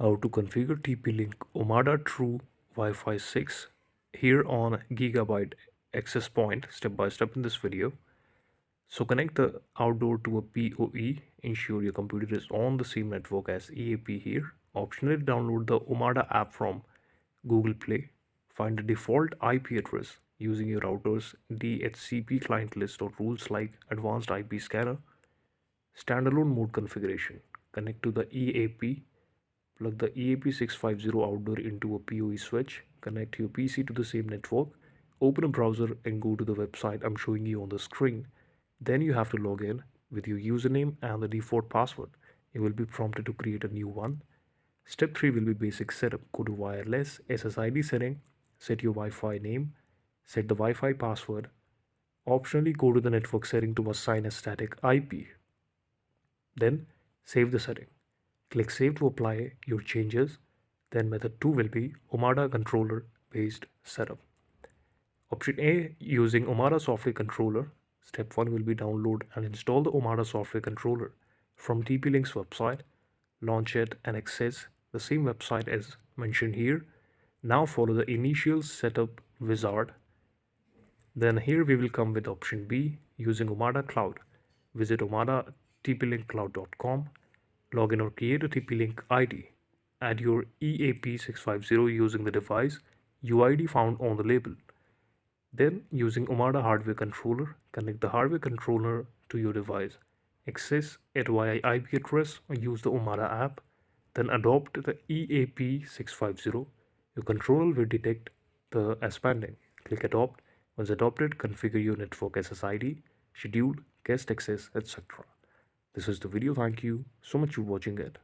How to configure TP-Link Omada True Wi-Fi 6 here on Gigabyte access point step by step in this video. So connect the outdoor to a PoE, ensure your computer is on the same network as EAP here. Optionally download the Omada app from Google Play. Find the default IP address using your router's DHCP client list or rules like advanced IP scanner. Standalone mode configuration. Connect to the EAP. Plug the EAP650 outdoor into a PoE switch. Connect your PC to the same network. Open a browser and go to the website I'm showing you on the screen. Then you have to log in with your username and the default password. You will be prompted to create a new one. Step 3 will be basic setup. Go to wireless SSID setting, set your Wi-Fi name, set the Wi-Fi password. Optionally go to the network setting to assign a static IP. Then save the setting. Click Save to apply your changes. Then method 2 will be Omada Controller based setup. Option A, using Omada software controller. Step 1 will be download and install the Omada software controller from TP-Link's website. Launch it and access the same website as mentioned here. Now follow the initial setup wizard. Then here we will come with option B, using Omada Cloud. Visit Omada tplinkcloud.com. Log in or create a TP-Link ID. Add your EAP650 using the device UID found on the label. Then, using Omada hardware controller, connect the hardware controller to your device. Access it via IP address or use the Omada app. Then adopt the EAP650. Your controller will detect the as pending. Click Adopt. Once adopted, configure your network SSID, schedule, guest access, etc. This is the video. Thank you so much for watching it.